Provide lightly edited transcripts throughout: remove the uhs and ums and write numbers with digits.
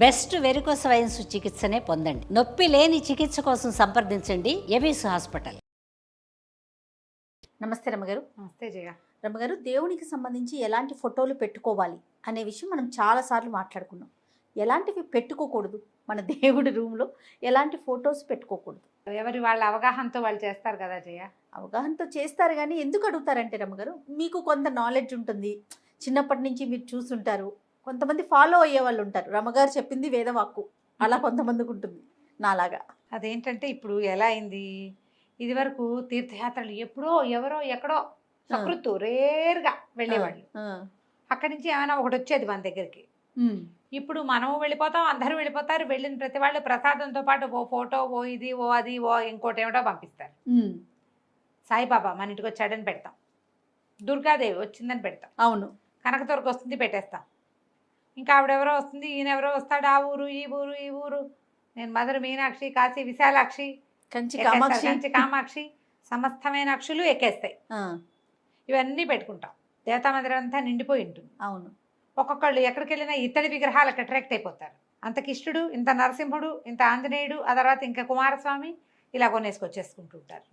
Best varicose veins చికిత్సనే పొందండి. నొప్పి లేని చికిత్స కోసం సంప్రదించండి ఎవిస్ హాస్పిటల్. నమస్తే రమ్మగారు. నమస్తే జయ. రమ్మగారు, దేవునికి సంబంధించి ఎలాంటి ఫోటోలు పెట్టుకోవాలి అనే విషయం మనం చాలాసార్లు మాట్లాడుకున్నాం. ఎలాంటివి పెట్టుకోకూడదు, మన దేవుడి రూమ్లో ఎలాంటి ఫొటోస్ పెట్టుకోకూడదు? ఎవరి వాళ్ళ అవగాహనతో వాళ్ళు చేస్తారు కదా జయ. అవగాహనతో చేస్తారు, కానీ ఎందుకు అడుగుతారంటే రమ్మగారు, మీకు కొంత నాలెడ్జ్ ఉంటుంది, చిన్నప్పటి నుంచి మీరు చూసుంటారు, కొంతమంది ఫాలో అయ్యే వాళ్ళు ఉంటారు. రమ్మగారు చెప్పింది వేదవాక్కు, అలా కొంతమందికి ఉంటుంది నాలాగా. అదేంటంటే ఇప్పుడు ఎలా అయింది, ఇది వరకు తీర్థయాత్రలు ఎప్పుడో ఎవరో ఎక్కడో సకృత్తు రేర్గా వెళ్ళేవాళ్ళు. అక్కడి నుంచి ఏమైనా ఒకటి వచ్చేది మన దగ్గరికి. ఇప్పుడు మనము వెళ్ళిపోతాం, అందరూ వెళ్ళిపోతారు. వెళ్ళిన ప్రతి వాళ్ళు ప్రసాదంతో పాటు ఓ ఫోటో, ఓ ఇది, ఓ అది, ఓ ఇంకోటి ఏమిటో పంపిస్తారు. సాయిబాబా మన ఇంటికి వచ్చాడని పెడతాం, దుర్గాదేవి వచ్చిందని పెడతాం, అవును, కనకదుర్గ వస్తుంది పెట్టేస్తాం, ఇంకా ఆవిడెవరో వస్తుంది, ఈయన ఎవరో వస్తాడు, ఆ ఊరు ఈ ఊరు ఈ ఊరు. నేను మధుర మీనాక్షి, కాశీ విశాలాక్షి, కంచి కామాక్షి, సమస్తమైన అక్షులు ఎక్కేస్తాయి. ఇవన్నీ పెట్టుకుంటాం. దేవతా మందిరం అంతా నిండిపోయి ఉంటుంది. అవును, ఒక్కొక్కళ్ళు ఎక్కడికి వెళ్ళినా ఇతడి విగ్రహాలకు అట్రాక్ట్ అయిపోతారు. అంత కిష్టుడు, ఇంత నరసింహుడు, ఇంత ఆంజనేయుడు, ఆ తర్వాత ఇంకా కుమారస్వామి, ఇలా కొనేసుకొచ్చేసుకుంటూ ఉంటారు.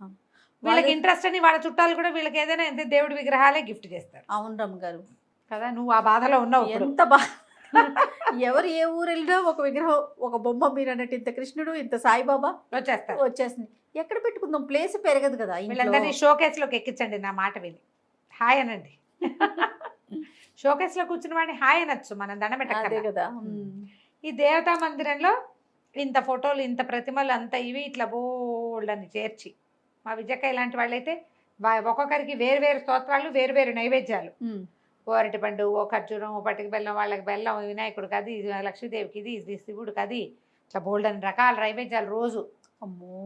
వీళ్ళకి ఇంట్రెస్ట్ అని వాళ్ళ చుట్టాలు కూడా వీళ్ళకి ఏదైనా ఎంత దేవుడి విగ్రహాలే గిఫ్ట్ చేస్తారు. అవును రమ్మగారు కదా, నువ్వు ఆ బాధలో ఉన్నావు. ఎంత ఎవరు ఏ ఊరు వెళ్ళినా ఒక విగ్రహం, ఒక బొమ్మ, మీరు అన్నట్టు ఇంత కృష్ణుడు, ఇంత సాయిబాబా వచ్చేస్తుంది. ఎక్కడ పెట్టుకుందాం, ప్లేస్ పెరగదు కదా. వీళ్ళందరినీ షోకేస్లోకి ఎక్కించండి, నా మాట విని హాయ్ అనండి. షోకేస్లో కూర్చున్న వాడిని హాయ్ అనొచ్చు, మనం దండం పెట్టాలి కదా. ఈ దేవతా మందిరంలో ఇంత ఫోటోలు, ఇంత ప్రతిమలు, అంత ఇవి ఇట్లా బోల్డని చేర్చి, మా విజయక్క ఇలాంటి వాళ్ళైతే ఒక్కొక్కరికి వేరు వేరు స్తోత్రాలు, వేరు వేరు నైవేద్యాలు. ఓ అరటిపండు, ఓ ఖర్జూరం, ఓ పట్టిక బెల్లం, వాళ్ళకి బెల్లం, వినాయకుడికి అది, లక్ష్మీదేవికి ఇది శివుడికి అది, ఇట్లా బోల్డని రకాల నైవేద్యాలు రోజు. అమ్మో,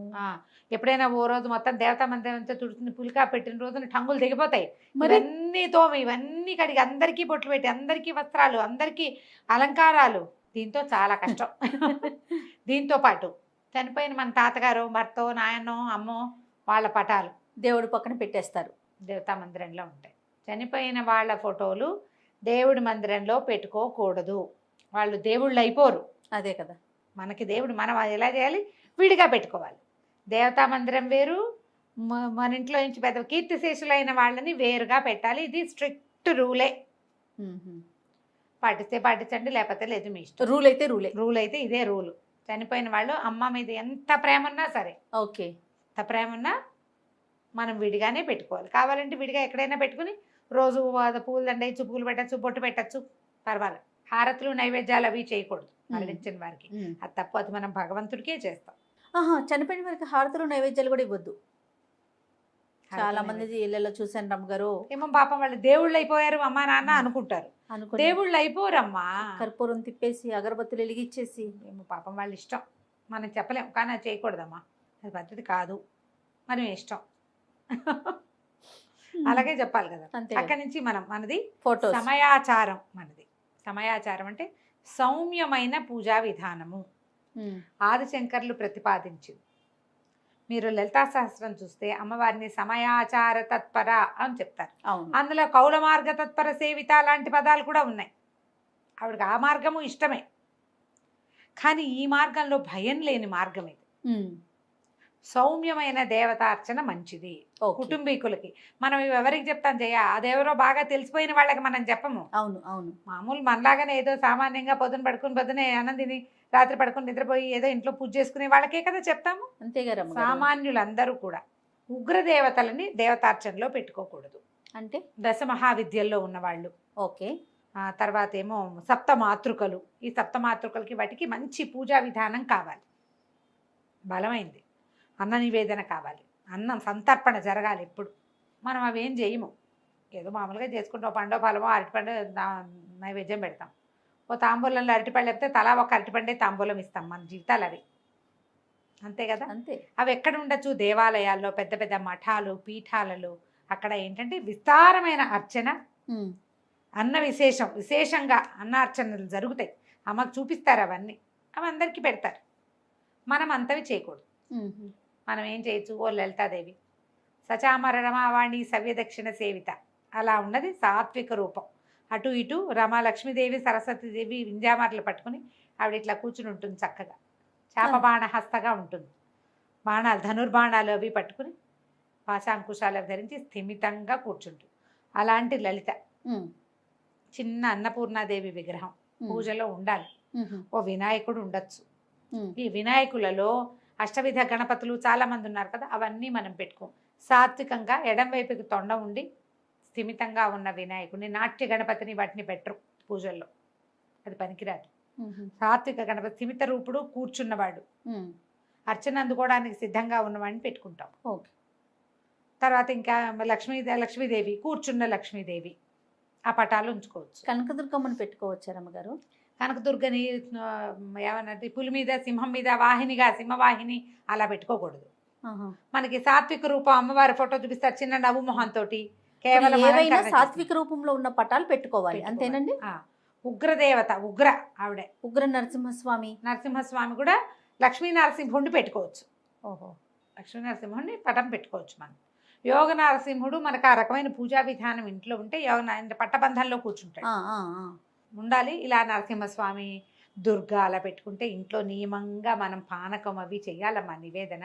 ఎప్పుడైనా ఓ రోజు మొత్తం దేవతా మందిరంతో తుడుచుని పులికా పెట్టిన రోజున టంగులు దిగిపోతాయి. ఇవన్నీ తోమి, ఇవన్నీ కడిగి, అందరికీ బొట్లు పెట్టి, అందరికీ వస్త్రాలు, అందరికీ అలంకారాలు. దీంతో చాలా కష్టం. దీంతో పాటు చనిపోయిన మన తాతగారు, భర్తో, నాయనో, అమ్మో, వాళ్ళ పటాలు దేవుడి పక్కన పెట్టేస్తారు. దేవతా మందిరంలో ఉంటాయి. చనిపోయిన వాళ్ళ ఫోటోలు దేవుడి మందిరంలో పెట్టుకోకూడదు. వాళ్ళు దేవుళ్ళు అయిపోరు. అదే కదా, మనకి దేవుడు, మనం అది ఎలా చేయాలి, విడిగా పెట్టుకోవాలి. దేవతా మందిరం వేరు, మన ఇంట్లో నుంచి పెద్ద కీర్తిశేషులైన వాళ్ళని వేరుగా పెట్టాలి. ఇది స్ట్రిక్ట్ రూలే. పాటిస్తే పాటించండి, లేకపోతే లేదు, మీ ఇష్టం. రూల్ అయితే రూల్ అయితే ఇదే రూలు. చనిపోయిన వాళ్ళు అమ్మ మీద ఎంత ప్రేమ ఉన్నా సరే, ఓకే, ఎంత ప్రేమ ఉన్నా మనం విడిగానే పెట్టుకోవాలి. కావాలంటే విడిగా ఎక్కడైనా పెట్టుకుని రోజు పూలు దండ ఇచ్చు, పూలు పెట్టచ్చు, బొట్టు పెట్టచ్చు, పర్వాలేదు. హారతులు, నైవేద్యాలు అవి చేయకూడదు మరణించిన వారికి. అది తప్పు, అది మనం భగవంతుడికే చేస్తాం. చనిపోయిన వారికి హారతులు, నైవేద్యాలు కూడా ఇవ్వద్దు. చాలా మంది ఇళ్ళలో చూసాను రమ్మగారు. ఏమో పాపం వాళ్ళు దేవుళ్ళు అయిపోయారు అమ్మా నాన్న అనుకుంటారు. దేవుళ్ళు అయిపోరమ్మా. కర్పూరం తిప్పేసి, అగరబత్తులు వెలిగిచ్చేసి, ఏమో పాపం వాళ్ళ ఇష్టం, మనం చెప్పలేము. కానీ అది చేయకూడదమ్మా, అది పద్ధతి కాదు, మనం ఇష్టం. అలాగే చెప్పాలి కదా. అక్కడి నుంచి మనది ఫోటో సమయాచారం. మనది సమయాచారం అంటే సౌమ్యమైన పూజా విధానము. ఆదిశంకర్లు ప్రతిపాదించింది. మీరు లలితా సహస్రం చూస్తే అమ్మవారిని సమయాచార తత్పర అని చెప్తారు. అందులో కౌల మార్గ తత్పర సేవిత లాంటి పదాలు కూడా ఉన్నాయి. ఆవిడకి ఆ మార్గము ఇష్టమే, కానీ ఈ మార్గంలో భయం లేని మార్గం ఇది. సౌమ్యమైన దేవతార్చన మంచిది కుటుంబీకులకి. మనం ఎవరికి చెప్తాం జయ, అదెవరో బాగా తెలిసిపోయిన వాళ్ళకి మనం చెప్పము. అవును అవును, మామూలు మనలాగానే ఏదో సామాన్యంగా పొద్దున పడుకుని, పొద్దునే ఆనందిని, రాత్రి పడుకుని నిద్రపోయి ఏదో ఇంట్లో పూజ చేసుకునే వాళ్ళకే కదా చెప్తాము. అంతేగా. సామాన్యులందరూ కూడా ఉగ్రదేవతలని దేవతార్చనలో పెట్టుకోకూడదు. అంటే దశ మహావిద్యల్లో ఉన్నవాళ్ళు, ఓకే, తర్వాత ఏమో సప్తమాతృకలు. ఈ సప్తమాతృకలకి వాటికి మంచి పూజా విధానం కావాలి, బలమైంది. అన్న నివేదన కావాలి, అన్నం సంతర్పణ జరగాలి. ఎప్పుడు మనం అవేం చేయము, ఏదో మామూలుగా చేసుకుంటాం. పండో ఫలమో అరటిపండు నైవేద్యం పెడతాం. ఓ తాంబూలంలో అరటిపండు చెప్తే తలా ఒక అరటిపండే తాంబూలం ఇస్తాం. మన జీవితాలు అవి అంతే కదా. అంతే. అవి ఎక్కడ ఉండొచ్చు, దేవాలయాల్లో, పెద్ద పెద్ద మఠాలు, పీఠాలలో. అక్కడ ఏంటంటే విస్తారమైన అర్చన, అన్న విశేషంగా అన్నార్చనలు జరుగుతాయి. అమ్మకు చూపిస్తారు అవన్నీ, అవి అందరికీ పెడతారు. మనం అంతవి చేయకూడదు. మనం ఏం చేయొచ్చు, ఓ లలితాదేవి సచామర రమావాణి సవ్యదక్షిణ సేవిత, అలా ఉన్నది సాత్విక రూపం. అటు ఇటు రమా లక్ష్మీదేవి సరస్వతీదేవి వింజామాటలు పట్టుకుని ఆవిడ ఇట్లా కూర్చుని ఉంటుంది చక్కగా. శాపబాణ హస్తగా ఉంటుంది. బాణాలు ధనుర్బాణాలు అవి పట్టుకుని పాశాంకుశాలు అవి ధరించి స్థిమితంగా కూర్చుంటుంది. అలాంటి లలిత చిన్న అన్నపూర్ణాదేవి విగ్రహం పూజలో ఉండాలి. ఓ వినాయకుడు ఉండొచ్చు. ఈ వినాయకులలో అష్టవిధ గణపతులు చాలా మంది ఉన్నారు కదా, అవన్నీ మనం పెట్టుకోం. సాత్వికంగా ఎడం వైపుకి తొండ ఉండి స్థిమితంగా ఉన్న వినాయకుడిని, నాట్య గణపతిని వాటిని పెట్టరు పూజల్లో, అది పనికిరాదు. సాత్విక గణపతి స్థిమిత రూపుడు కూర్చున్నవాడు, అర్చన అందుకోవడానికి సిద్ధంగా ఉన్నవాడిని పెట్టుకుంటాం. ఓకే. తర్వాత ఇంకా లక్ష్మీదేవి కూర్చున్న లక్ష్మీదేవి ఆ పటాలు ఉంచుకోవచ్చు. కనకదుర్గమ్మని పెట్టుకోవచ్చా రమ్మగారు? కనకదుర్గని ఏమన్నది పులి మీద సింహం మీద వాహినిగా సింహవాహిని అలా పెట్టుకోకూడదు. మనకి సాత్విక రూపం అమ్మవారి ఫోటో చూపిస్తారు చిన్న నవ్వు మొహంతో. కేవలం ఏవైనా సాత్విక రూపంలో ఉన్న పటాలు పెట్టుకోవాలి, అంతేనండి? ఉగ్రదేవత ఉగ్ర ఆవిడే ఉగ్ర నరసింహస్వామి. నరసింహస్వామి కూడా లక్ష్మీ నరసింహుడిని పెట్టుకోవచ్చు. ఓహో. లక్ష్మీ నరసింహుడిని పటం పెట్టుకోవచ్చు మనం. యోగ నరసింహుడు మనకు ఆ రకమైన పూజా విధానం ఇంట్లో ఉంటే పట్టబంధంలో కూర్చుంటాడు ఉండాలి. ఇలా నరసింహస్వామి దుర్గా అలా పెట్టుకుంటే ఇంట్లో నియమంగా మనం పానకం అవి చెయ్యాలమ్మా నివేదన.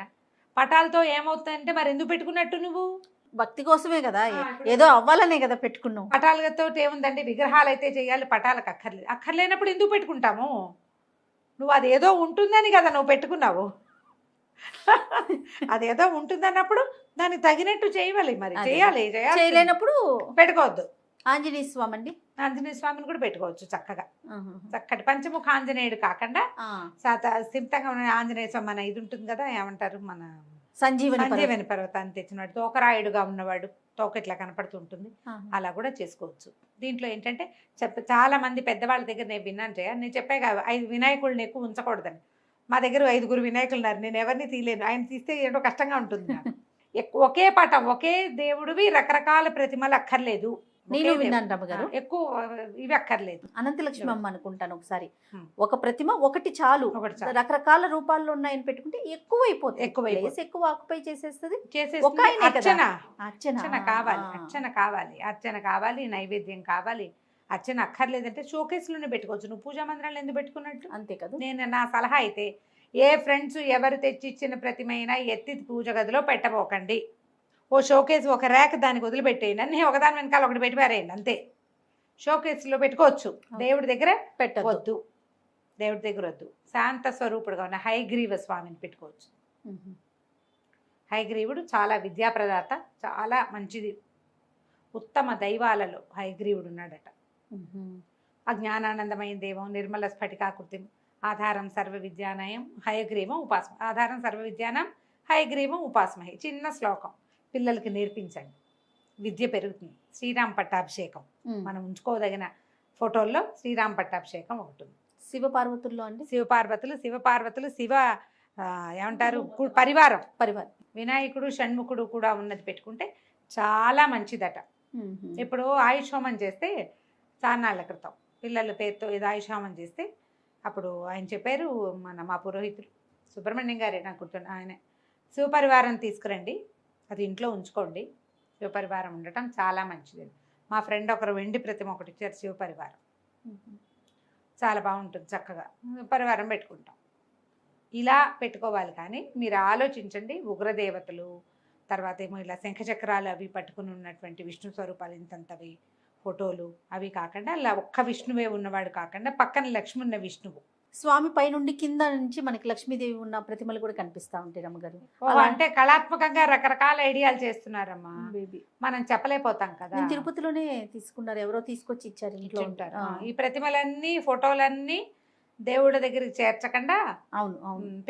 పటాలతో ఏమవుతుందంటే మరి ఎందుకు పెట్టుకున్నట్టు నువ్వు? భక్తి కోసమే కదా, ఏదో అవ్వాలనే కదా పెట్టుకున్నావు. పటాలతో ఏముందండి, విగ్రహాలు అయితే చేయాలి, పటాలకు అక్కర్లేదు. అక్కర్లేనప్పుడు ఎందుకు పెట్టుకుంటాము? నువ్వు అదేదో ఉంటుందని కదా నువ్వు పెట్టుకున్నావు. అదేదో ఉంటుందన్నప్పుడు దానికి తగినట్టు చేయాలి. మరి చేయాలి, చేయలేనప్పుడు పెట్టుకోవద్దు. ఆంజనేయ స్వామి అండి, ఆంజనేయ స్వామిని కూడా పెట్టుకోవచ్చు చక్కగా. చక్కటి పంచముఖ ఆంజనేయుడు కాకుండా స్థిమితంగా ఉన్న ఆంజనేయ స్వామి మన ఇది ఉంటుంది కదా, ఏమంటారు మన సంజీవని పర్వతాన్ని తెచ్చినవాడు, తోకరాయుడుగా ఉన్నవాడు, తోక ఇట్లా కనపడుతుంటుంది, అలా కూడా చేసుకోవచ్చు. దీంట్లో ఏంటంటే చాలా మంది పెద్దవాళ్ళ దగ్గర నేను విన్నాను నేను చెప్పే 5 వినాయకుడిని ఎక్కువ ఉంచకూడదని. మా దగ్గర 5 వినాయకులు ఉన్నారు, నేను ఎవరిని తీయలేను. ఆయన తీస్తే ఏంటో కష్టంగా ఉంటుంది. ఒకే పటం ఒకే దేవుడివి రకరకాల ప్రతిమలు అక్కర్లేదు. నేను విన్నాను రమ్మగారు, ఎక్కువ ఇవి అక్కర్లేదు. అనంతలక్ష్మమ్మ అనుకుంటాను ఒకసారి, ఒక ప్రతిమ ఒకటి చాలు, రకరకాల రూపాల్లో ఉన్నాయని పెట్టుకుంటే ఎక్కువైపోతుంది, ఎక్కువ ఆక్యుపై చేసేస్తుంది. అర్చన కావాలి, నైవేద్యం కావాలి. అర్చన అక్కర్లేదంటే షోకేస్లోనే పెట్టుకోవచ్చు. నువ్వు పూజా మందిరాలు ఎందుకు పెట్టుకున్నట్టు? అంతే కదా. నేను నా సలహా అయితే ఏ ఫ్రెండ్స్ ఎవరు తెచ్చి ఇచ్చిన ప్రతిమైనా ఎత్తి పూజ గదిలో పెట్టబోకండి. ఓ షోకేస్ ఒక ర్యాక్ దానికి వదిలిపెట్టేయండి, అన్నీ ఒకదాని వెనకాల ఒకటి పెట్టిపారేయండి అంతే. షోకేస్లో పెట్టుకోవచ్చు, దేవుడి దగ్గర పెట్టవద్దు. దేవుడి దగ్గర వద్దు. శాంత స్వరూపుడుగా ఉన్న హయగ్రీవ స్వామిని పెట్టుకోవచ్చు. హయగ్రీవుడు చాలా విద్యాప్రదాత, చాలా మంచిది. ఉత్తమ దైవాలలో హయగ్రీవుడు ఉన్నాడట. అజ్ఞానానందమైన దేవం నిర్మల స్ఫటికాకృతి ఆధారం సర్వ విద్యానయం హయగ్రీవం ఉపాసమ. ఆధారం సర్వ విద్యానం హయగ్రీవం ఉపాసమహి. చిన్న శ్లోకం పిల్లలకి నేర్పించండి, విద్య పెరుగుతుంది. శ్రీరామ్ పట్టాభిషేకం మనం ఉంచుకోదగిన ఫోటోల్లో శ్రీరామ్ పట్టాభిషేకం ఒకటి ఉంది. శివపార్వతుల్లో అండి, శివపార్వతులు శివ ఏమంటారు పరివారం. వినాయకుడు షణ్ముఖుడు కూడా ఉన్నది పెట్టుకుంటే చాలా మంచిదట. ఇప్పుడు ఆయుష్ హోమం చేస్తే చాన్నాళ్ళ క్రితం పిల్లల పేరుతో ఏదో ఆయుష్ హోమం చేస్తే అప్పుడు ఆయన చెప్పారు, మా పురోహితుడు సుబ్రహ్మణ్యం గారే నాకు గుర్తున్న ఆయన, శివపరివారం తీసుకురండి, అది ఇంట్లో ఉంచుకోండి, శివపరివారం ఉండటం చాలా మంచిది. మా ఫ్రెండ్ ఒకరు వెండి ప్రతిమ ఒకటి ఇచ్చారు, శివపరివారం చాలా బాగుంటుంది, చక్కగా పరివారం పెట్టుకుంటాం. ఇలా పెట్టుకోవాలి. కానీ మీరు ఆలోచించండి, ఉగ్రదేవతలు తర్వాత ఏమో ఇలా శంఖచక్రాలు అవి పట్టుకుని ఉన్నటువంటి విష్ణు స్వరూపాలు ఇంతంతవి ఫోటోలు అవి కాకుండా అలా ఒక్క విష్ణువే ఉన్నవాడు కాకుండా పక్కన లక్ష్మి ఉన్న విష్ణువు. స్వామి పైనుండి కింద నుంచి మనకి లక్ష్మీదేవి ఉన్న ప్రతిమలు కూడా కనిపిస్తా ఉంటాయి రమ్మగారు. అంటే కళాత్మకంగా రకరకాల ఐడియాలు చేస్తున్నారమ్మా, మనం చెప్పలేకపోతాం కదా. తిరుపతిలోనే తీసుకున్నారు, ఎవరో తీసుకొచ్చి ఇచ్చారు, ఇంట్లో ఉంటారు. ఈ ప్రతిమలన్నీ ఫోటోలన్నీ దేవుడి దగ్గరికి చేర్చకుండా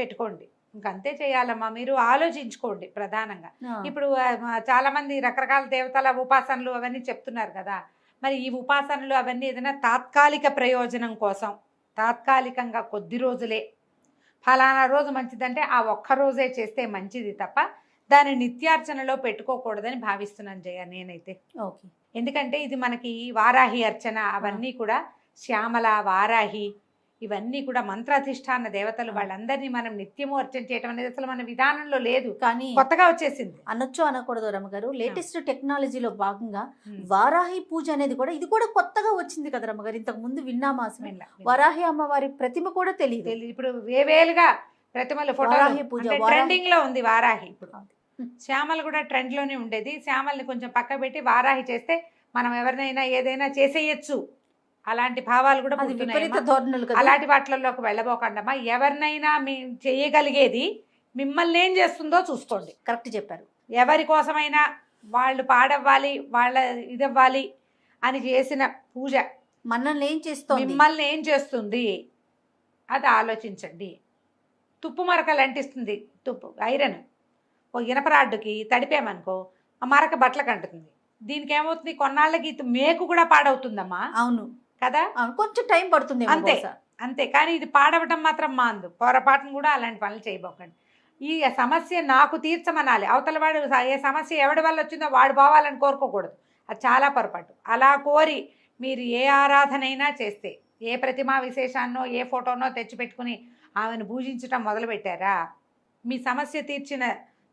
పెట్టుకోండి, ఇంకంతే చేయాలమ్మా. మీరు ఆలోచించుకోండి ప్రధానంగా. ఇప్పుడు చాలా మంది రకరకాల దేవతల ఉపాసనలు అవన్నీ చెప్తున్నారు కదా, మరి ఈ ఉపాసనలు అవన్నీ ఏదైనా తాత్కాలిక ప్రయోజనం కోసం, తాత్కాలికంగా కొద్ది రోజులే, ఫలానా రోజు మంచిదంటే ఆ ఒక్క రోజే చేస్తే మంచిది తప్ప దాన్ని నిత్యార్చనలో పెట్టుకోకూడదని భావిస్తున్నాను జయ నేనైతే. ఓకే. ఎందుకంటే ఇది మనకి వారాహి అర్చన అవన్నీ కూడా శ్యామల వారాహి ఇవన్నీ కూడా మంత్రాధిష్టాన దేవతలు, వాళ్ళందరినీ మనం నిత్యము అర్చన చేయటం అనేది అసలు మన విధానంలో లేదు, కానీ కొత్తగా వచ్చేసింది. అనొచ్చు అనకూడదు రమ్మగారు, లేటెస్ట్ టెక్నాలజీలో భాగంగా ఉమ్. వారాహి పూజ అనేది కూడా ఇది కూడా కొత్తగా వచ్చింది కదా రమ్మగారు. ఇంతకు ముందు విన్నామా అసలు? వినలా. వారాహి అమ్మవారి ప్రతిమ కూడా తెలియదు. ఇప్పుడు వేవేలుగా ప్రతిమలు వారాహి పూజ, ఫోటో వారాహి- ట్రెండింగ్ లో ఉంది వారాహి. ఇప్పుడు అవును. శ్యామలు కూడా ట్రెండ్ లోనే ఉండేది. శ్యామల్ని కొంచెం పక్క పెట్టి వారాహి చేస్తే మనం ఎవరినైనా ఏదైనా చేసేయచ్చు, అలాంటి భావాలు కూడా అది విపరీత పుడుతున్నాయమ్మా. ధోరణులు కదా. అలాంటి వాటిల్లోకి వెళ్ళబోకండమ్మా. ఎవరినైనా మీ చేయగలిగేది మిమ్మల్ని ఏం చేస్తుందో చూసుకోండి. కరెక్ట్ చెప్పారు. ఎవరి కోసమైనా వాళ్ళు పాడవ్వాలి, వాళ్ళ ఇదవ్వాలి అని చేసిన పూజ మనల్ని ఏం చేస్తోంది? మిమ్మల్ని ఏం చేస్తుంది అది ఆలోచించండి. తుప్పు మరకలు అంటిస్తుంది, తుప్పు ఐరన్ ఓ ఇనపరాడ్డుకి తడిపామనుకో ఆ మరక బట్టలకు అంటుతుంది. దీనికి ఏమవుతుంది, కొన్నాళ్ళకి మేకు కూడా పాడవుతుందమ్మా అవును కదా. అవును, కొంచెం టైం పడుతుంది అంతే. అంతే, కానీ ఇది పాడవటం మాత్రం మాందు. పొరపాటును కూడా అలాంటి పనులు చేయబోకండి. ఈ సమస్య నాకు తీర్చమనాలి, అవతల వాడు ఏ సమస్య ఎవడి వల్ల వచ్చిందో వాడు పోవాలని కోరుకోకూడదు, అది చాలా పొరపాటు. అలా కోరి మీరు ఏ ఆరాధనైనా చేస్తే, ఏ ప్రతిమా విశేషాన్నో ఏ ఫోటోనో తెచ్చిపెట్టుకుని ఆమెను పూజించటం మొదలుపెట్టారా, మీ సమస్య తీర్చిన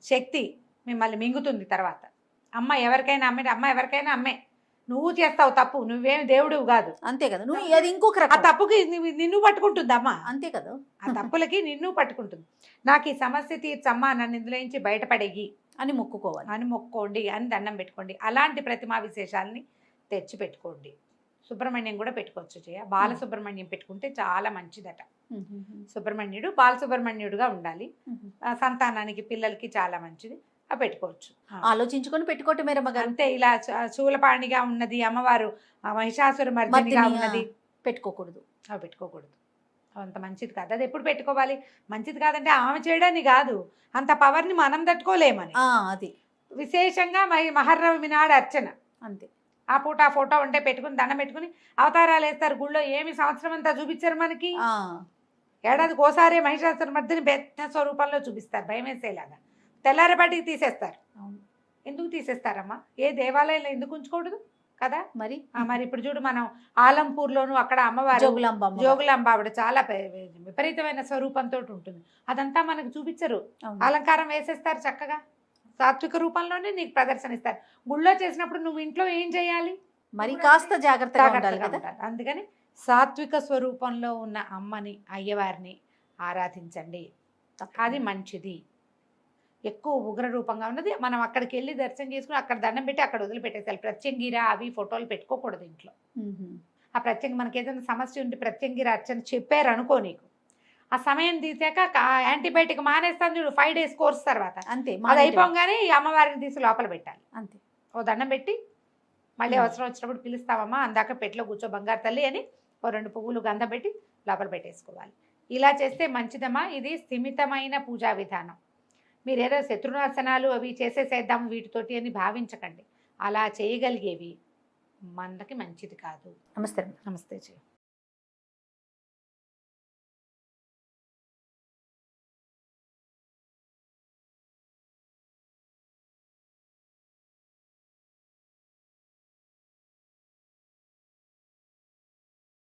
శక్తి మిమ్మల్ని మింగుతుంది తర్వాత. అమ్మ ఎవరికైనా అమ్మే, అమ్మ ఎవరికైనా అమ్మే. నువ్వు చేస్తావు తప్పు, నువ్వేమి దేవుడివి కాదు. అంతే కదా. నువ్వు అది ఇంకొక ఆ రకం. తప్పుకి నిన్ను పట్టుకుంటుందమ్మా. అంతే కదా. ఆ తప్పులకి నిన్ను పట్టుకుంటుంది. నాకు ఈ సమస్య తీర్చమ్మా, నన్ను ఇందులో నుంచి బయటపడేయి అని మొక్కుకోవాలి. అని మొక్కోండి, అని దండం పెట్టుకోండి. అలాంటి ప్రతిమా విశేషాలని తెచ్చి పెట్టుకోండి. సుబ్రహ్మణ్యం కూడా పెట్టుకోవచ్చు. బాలసుబ్రహ్మణ్యం పెట్టుకుంటే చాలా మంచిదట. సుబ్రహ్మణ్యుడు బాలసుబ్రహ్మణ్యుడుగా ఉండాలి. సంతానానికి పిల్లలకి చాలా మంచిది, అవి పెట్టుకోవచ్చు. ఆలోచించుకొని పెట్టుకోవటమే రమ్మగారు. అంతే. ఇలా శూలపాణిగా ఉన్నది అమ్మవారు, మహిషాసుర మర్దినిగా ఉన్నది పెట్టుకోకూడదు. అవి పెట్టుకోకూడదు, అంత మంచిది కాదు. అది ఎప్పుడు పెట్టుకోవాలి, మంచిది కాదంటే ఆమె చేయడాన్ని కాదు, అంత పవర్ని మనం తట్టుకోలేమని. అది విశేషంగా మహర్నవమి నాడు అర్చన, అంతే. ఆ పూట ఆ ఫోటో ఉంటే పెట్టుకుని దండం పెట్టుకుని అవతారాలు వేస్తారు గుళ్ళో. ఏమి సంవత్సరం అంతా చూపించారు మనకి, ఏడాదికి ఓసారే మహిషాసుర మర్దిని పెద్ద స్వరూపంలో చూపిస్తారు, భయం వేసేలాగా. తెల్లారేపాటికి తీసేస్తారు. ఎందుకు తీసేస్తారమ్మా, ఏ దేవాలయంలో ఎందుకు ఉంచకూడదు కదా. మరి మరి ఇప్పుడు చూడు, మనం ఆలంపూర్లోను అక్కడ అమ్మవారు జోగులాంబ ఆవిడ చాలా విపరీతమైన స్వరూపంతో ఉంటుంది. అదంతా మనకు చూపించరు, అలంకారం వేసేస్తారు చక్కగా. సాత్విక రూపంలోనే నీకు ప్రదర్శన ఇస్తారు. గుళ్ళో చేసినప్పుడు నువ్వు ఇంట్లో ఏం చేయాలి, మరి కాస్త జాగ్రత్తగా ఉండాలి కదా. అందుకని సాత్విక స్వరూపంలో ఉన్న అమ్మని, అయ్యవారిని ఆరాధించండి, అది మంచిది. ఎక్కువ ఉగ్ర రూపంగా ఉన్నది మనం అక్కడికి వెళ్ళి దర్శనం చేసుకుని అక్కడ దండం పెట్టి అక్కడ వదిలిపెట్టేసాలి. ప్రత్యంగిరా అవి ఫోటోలు పెట్టుకోకూడదు ఇంట్లో. ఆ మనకి ఏదైనా సమస్య ఉంటే ప్రత్యంగిర అర్చన చెప్పారు అనుకో, నీకు ఆ సమయం తీసాక యాంటీబయాటిక్ మానేస్తాను చూడు 5 days కోర్స్ తర్వాత, అంతే. అది అయిపోగానే ఈ అమ్మవారిని తీసి లోపల పెట్టాలి. అంతే. ఓ దండం పెట్టి మళ్ళీ అవసరం వచ్చినప్పుడు పిలుస్తావమ్మా, అందాక పెట్లో కూర్చో బంగారు తల్లి అని ఓ 2 పువ్వులు గంధం పెట్టి లోపల పెట్టేసుకోవాలి. ఇలా చేస్తే మంచిదమ్మా. ఇది స్థిమితమైన పూజా విధానం. మీరేదో శత్రునాశనాలు అవి చేసేసేద్దాము వీటితోటి అని భావించకండి. అలా చేయగలిగేవి మనకి మంచిది కాదు. నమస్తే. నమస్తే.